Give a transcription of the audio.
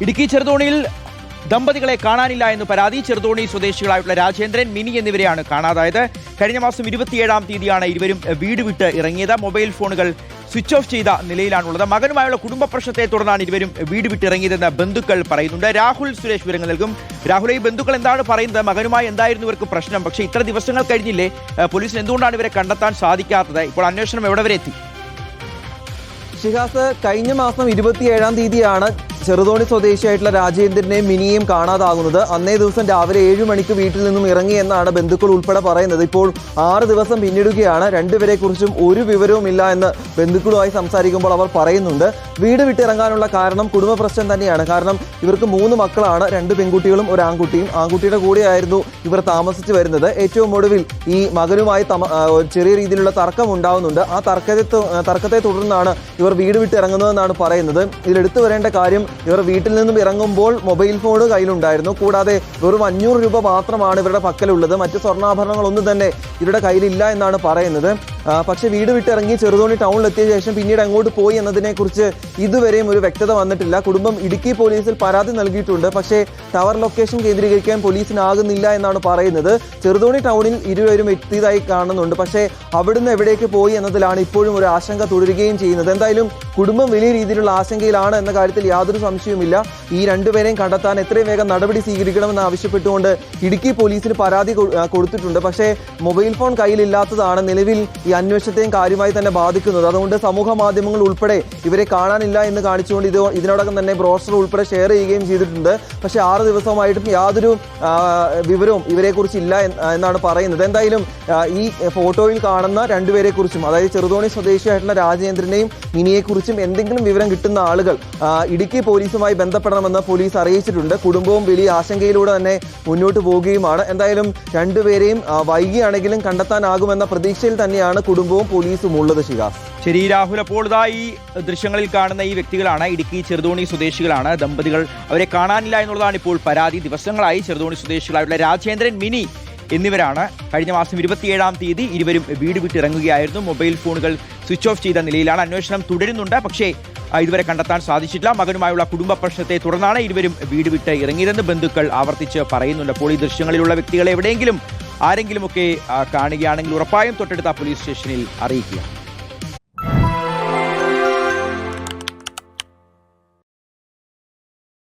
ഇടുക്കി ചെറുതോണിയിൽ ദമ്പതികളെ കാണാനില്ല എന്ന് പരാതി. ചെറുതോണി സ്വദേശികളായിട്ടുള്ള രാജേന്ദ്രൻ, മിനി എന്നിവരെയാണ് കാണാതായത്. കഴിഞ്ഞ മാസം 27-ാം തീയതിയാണ് ഇരുവരും വീട് വിട്ട് ഇറങ്ങിയത്. മൊബൈൽ ഫോണുകൾ സ്വിച്ച് ഓഫ് ചെയ്ത നിലയിലാണുള്ളത്. മകനുമായുള്ള കുടുംബ പ്രശ്നത്തെ തുടർന്നാണ് ഇരുവരും വീട് വിട്ടിറങ്ങിയതെന്ന് ബന്ധുക്കൾ പറയുന്നുണ്ട്. രാഹുൽ സുരേഷ് വിവരങ്ങൾ നൽകും. രാഹുൽ, ഈ ബന്ധുക്കൾ എന്താണ് പറയുന്നത്? മകനുമായി എന്തായിരുന്നു ഇവർക്ക് പ്രശ്നം? പക്ഷേ ഇത്ര ദിവസങ്ങൾ കഴിഞ്ഞില്ലേ, പോലീസിന് എന്തുകൊണ്ടാണ് ഇവരെ കണ്ടെത്താൻ സാധിക്കാത്തത്? ഇപ്പോൾ അന്വേഷണം എവിടെ വരെ എത്തി? ഷിഹാസ്, കഴിഞ്ഞ മാസം 27-ാം തീയതിയാണ് ചെറുതോണി സ്വദേശിയായിട്ടുള്ള രാജേന്ദ്രനെയും മിനിയെയും കാണാതാകുന്നത്. അന്നേ ദിവസം രാവിലെ 7 മണിക്ക് വീട്ടിൽ നിന്നും ഇറങ്ങി എന്നാണ് ബന്ധുക്കൾ ഉൾപ്പെടെ പറയുന്നത്. ഇപ്പോൾ 6 ദിവസം പിന്നിടുകയാണ്. രണ്ടുപേരെ കുറിച്ചും ഒരു വിവരവുമില്ല എന്ന് ബന്ധുക്കളുമായി സംസാരിക്കുമ്പോൾ അവർ പറയുന്നുണ്ട്. വീട് വിട്ടിറങ്ങാനുള്ള കാരണം കുടുംബ പ്രശ്നം തന്നെയാണ്. കാരണം ഇവർക്ക് 3 മക്കളാണ്, 2 പെൺകുട്ടികളും ഒരു ആൺകുട്ടിയും. ആൺകുട്ടിയുടെ കൂടെയായിരുന്നു ഇവർ താമസിച്ചു വരുന്നത്. ഏറ്റവും ഒടുവിൽ ഈ മകനുമായി ചെറിയ രീതിയിലുള്ള തർക്കം ഉണ്ടാകുന്നുണ്ട്. ആ തർക്കത്തെ തുടർന്നാണ് ഇവർ വീട് വിട്ടിറങ്ങുന്നതെന്നാണ് പറയുന്നത്. ഇതിലെടുത്തു വരേണ്ട കാര്യം, ഇവർ വീട്ടിൽ നിന്നും ഇറങ്ങുമ്പോൾ മൊബൈൽ ഫോൺ കയ്യിലുണ്ടായിരുന്നു. കൂടാതെ വെറും 500 രൂപ മാത്രമാണ് ഇവരുടെ പക്കലുള്ളത്. മറ്റ് സ്വർണ്ണാഭരണങ്ങളൊന്നും തന്നെ ഇവരുടെ കയ്യിലില്ല എന്നാണ് പറയുന്നത്. പക്ഷേ വീട് വിട്ടിറങ്ങി ചെറുതോണി ടൗണിലെത്തിയ ശേഷം പിന്നീട് അങ്ങോട്ട് പോയി എന്നതിനെക്കുറിച്ച് ഇതുവരെയും ഒരു വ്യക്തത വന്നിട്ടില്ല. കുടുംബം ഇടുക്കി പോലീസിൽ പരാതി നൽകിയിട്ടുണ്ട്. പക്ഷേ ടവർ ലൊക്കേഷൻ കേന്ദ്രീകരിക്കാൻ പോലീസിനാകുന്നില്ല എന്നാണ് പറയുന്നത്. ചെറുതോണി ടൗണിൽ ഇരുവരും എത്തിയതായി കാണുന്നുണ്ട്. പക്ഷേ അവിടുന്ന് എവിടേക്ക് പോയി എന്നതിലാണ് ഇപ്പോഴും ഒരു ആശങ്ക തുടരുകയും ചെയ്യുന്നത്. എന്തായാലും കുടുംബം വലിയ രീതിയിലുള്ള ആശങ്കയിലാണ് എന്ന കാര്യത്തിൽ യാതൊരു സംശയവുമില്ല. ഈ രണ്ടുപേരെയും കണ്ടെത്താൻ എത്രയും വേഗം നടപടി സ്വീകരിക്കണമെന്ന് ആവശ്യപ്പെട്ടുകൊണ്ട് ഇടുക്കി പോലീസിന് പരാതി കൊടുത്തിട്ടുണ്ട്. പക്ഷേ മൊബൈൽ ഫോൺ കയ്യിലില്ലാത്തതാണ് നിലവിൽ ഈ അന്വേഷണത്തെയും കാര്യമായി തന്നെ ബാധിക്കുന്നത്. അതുകൊണ്ട് സമൂഹ മാധ്യമങ്ങൾ ഉൾപ്പെടെ ഇവരെ കാണാനില്ല എന്ന് കാണിച്ചുകൊണ്ട് ഇതിനോടകം തന്നെ ബ്രോഷർ ഉൾപ്പെടെ ഷെയർ ചെയ്യുകയും ചെയ്തിട്ടുണ്ട്. പക്ഷേ 6 ദിവസമായിട്ടും യാതൊരു വിവരവും ഇവരെക്കുറിച്ച് ഇല്ല എന്നാണ് പറയുന്നത്. എന്തായാലും ഈ ഫോട്ടോയിൽ കാണുന്ന രണ്ടുപേരെ കുറിച്ചും, അതായത് ചെറുതോണി സ്വദേശിയായിട്ടുള്ള രാജേന്ദ്രനെയും മിനിയെക്കുറിച്ചും എന്തെങ്കിലും വിവരം കിട്ടുന്ന ആളുകൾ ഇടുക്കി പോലീസുമായി ബന്ധപ്പെടണമെന്ന് പോലീസ് അറിയിച്ചിട്ടുണ്ട്. കുടുംബവും വലിയ ആശങ്കയിലൂടെ തന്നെ മുന്നോട്ട് പോവുകയുമാണ്. എന്തായാലും രണ്ടുപേരെയും വൈകിയാണെങ്കിലും കണ്ടെത്താനാകുമെന്ന പ്രതീക്ഷയിൽ തന്നെയാണ് കുടുംബവും പോലീസും ഉള്ളത്. ശിഹാസ്, ശരി രാഹുൽ. അപ്പോൾ ഈ ദൃശ്യങ്ങളിൽ കാണുന്ന ഈ വ്യക്തികളാണ് ഇടുക്കി ചെറുതോണി സ്വദേശികളാണ്. ദമ്പതികൾ, അവരെ കാണാനില്ല എന്നുള്ളതാണ് ഇപ്പോൾ പരാതി. ദിവസങ്ങളായി ചെറുതോണി സ്വദേശികളായിട്ടുള്ള രാജേന്ദ്രൻ, മിനി എന്നിവരാണ്. കഴിഞ്ഞ മാസം 27-ാം തീയതി ഇരുവരും വീട് വിട്ടിറങ്ങുകയായിരുന്നു. മൊബൈൽ ഫോണുകൾ സ്വിച്ച് ഓഫ് ചെയ്ത നിലയിലാണ്. അന്വേഷണം തുടരുന്നുണ്ട്. പക്ഷേ ഇതുവരെ കണ്ടെത്താൻ സാധിച്ചിട്ടില്ല. മകനുമായുള്ള കുടുംബ പ്രശ്നത്തെ തുടർന്നാണ് ഇരുവരും വീട് വിട്ട് ഇറങ്ങിയതെന്ന് ബന്ധുക്കൾ ആവർത്തിച്ച് പറയുന്നുണ്ട്. അപ്പോൾ ഈ ദൃശ്യങ്ങളിലുള്ള വ്യക്തികളെ എവിടെയെങ്കിലും ആരെങ്കിലുമൊക്കെ കാണുകയാണെങ്കിൽ ഉറപ്പായും തൊട്ടടുത്ത പോലീസ് സ്റ്റേഷനിൽ അറിയിക്കുക.